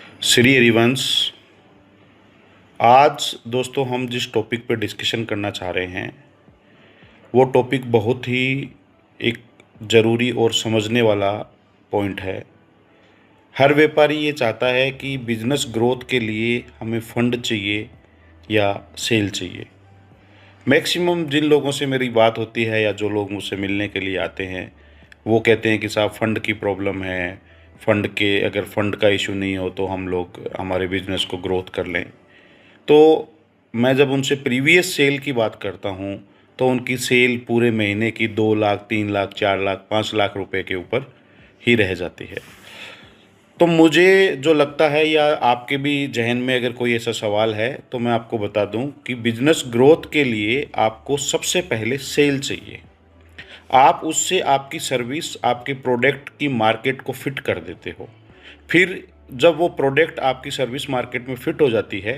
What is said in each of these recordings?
श्री हरिवंश। आज दोस्तों हम जिस टॉपिक पर डिस्कशन करना चाह रहे हैं वो टॉपिक बहुत ही एक ज़रूरी और समझने वाला पॉइंट है। हर व्यापारी ये चाहता है कि बिजनेस ग्रोथ के लिए हमें फंड चाहिए या सेल चाहिए। मैक्सिमम जिन लोगों से मेरी बात होती है या जो लोग मुझसे मिलने के लिए आते हैं वो कहते हैं कि साहब फंड की प्रॉब्लम है, अगर फंड का इशू नहीं हो तो हम लोग हमारे बिजनेस को ग्रोथ कर लें। तो मैं जब उनसे प्रीवियस सेल की बात करता हूँ तो उनकी सेल पूरे महीने की 2 लाख, 3 लाख, 4 लाख, 5 लाख रुपए के ऊपर ही रह जाती है। तो मुझे जो लगता है या आपके भी जहन में अगर कोई ऐसा सवाल है तो मैं आपको बता दूं कि बिजनेस ग्रोथ के लिए आपको सबसे पहले सेल चाहिए। आप उससे आपकी सर्विस, आपके प्रोडक्ट की मार्केट को फिट कर देते हो। फिर जब वो प्रोडक्ट आपकी सर्विस मार्केट में फिट हो जाती है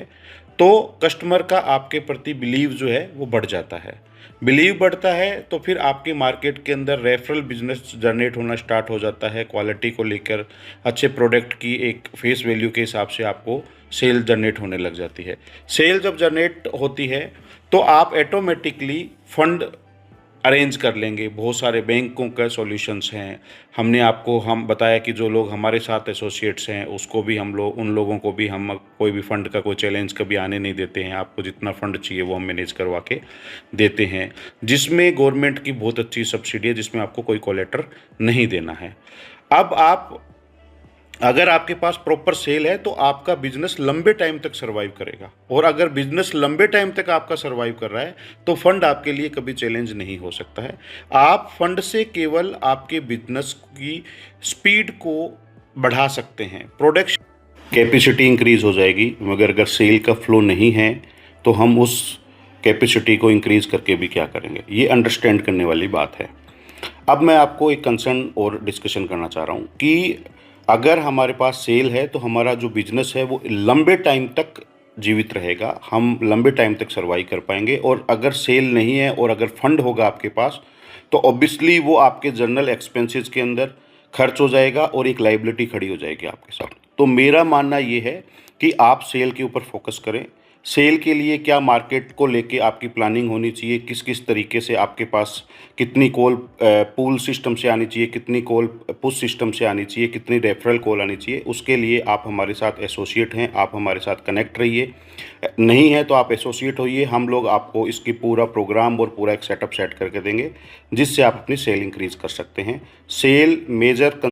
तो कस्टमर का आपके प्रति बिलीव जो है वो बढ़ जाता है। बिलीव बढ़ता है तो फिर आपके मार्केट के अंदर रेफरल बिजनेस जनरेट होना स्टार्ट हो जाता है। क्वालिटी को लेकर, अच्छे प्रोडक्ट की एक फेस वैल्यू के हिसाब से आपको सेल जनरेट होने लग जाती है। सेल जब जनरेट होती है तो आप ऑटोमेटिकली फंड अरेंज कर लेंगे। बहुत सारे बैंकों का सॉल्यूशंस हैं। हम बताया कि जो लोग हमारे साथ एसोसिएट्स हैं उसको भी हम लोग, उन लोगों को भी हम कोई भी फ़ंड का कोई चैलेंज कभी आने नहीं देते हैं। आपको जितना फ़ंड चाहिए वो हम मैनेज करवा के देते हैं, जिसमें गवर्नमेंट की बहुत अच्छी सब्सिडी है, जिसमें आपको कोई कोलेटर नहीं देना है। अब आप अगर आपके पास प्रॉपर सेल है तो आपका बिजनेस लंबे टाइम तक सरवाइव करेगा, और अगर बिजनेस लंबे टाइम तक आपका सरवाइव कर रहा है तो फंड आपके लिए कभी चैलेंज नहीं हो सकता है। आप फंड से केवल आपके बिजनेस की स्पीड को बढ़ा सकते हैं, प्रोडक्शन कैपेसिटी इंक्रीज हो जाएगी, मगर अगर सेल का फ्लो नहीं है तो हम उस कैपेसिटी को इंक्रीज करके भी क्या करेंगे। ये अंडरस्टैंड करने वाली बात है। अब मैं आपको एक कंसर्न और डिस्कशन करना चाह रहा हूँ कि अगर हमारे पास सेल है तो हमारा जो बिजनेस है वो लंबे टाइम तक जीवित रहेगा, हम लंबे टाइम तक सर्वाइव कर पाएंगे। और अगर सेल नहीं है और अगर फंड होगा आपके पास तो ऑब्वियसली वो आपके जनरल एक्सपेंसेस के अंदर खर्च हो जाएगा और एक लाइबिलिटी खड़ी हो जाएगी आपके साथ। तो मेरा मानना ये है कि आप सेल के ऊपर फोकस करें। सेल के लिए क्या मार्केट को लेके आपकी प्लानिंग होनी चाहिए, किस किस तरीके से आपके पास कितनी कॉल पूल सिस्टम से आनी चाहिए, कितनी कॉल पुश सिस्टम से आनी चाहिए, कितनी रेफरल कॉल आनी चाहिए, उसके लिए आप हमारे साथ एसोसिएट हैं, आप हमारे साथ कनेक्ट रहिए। नहीं है तो आप एसोसिएट होइए, हम लोग आपको इसकी पूरा प्रोग्राम और पूरा एक सेटअप सेट करके देंगे जिससे आप अपनी सेल इंक्रीज कर सकते हैं। Cell major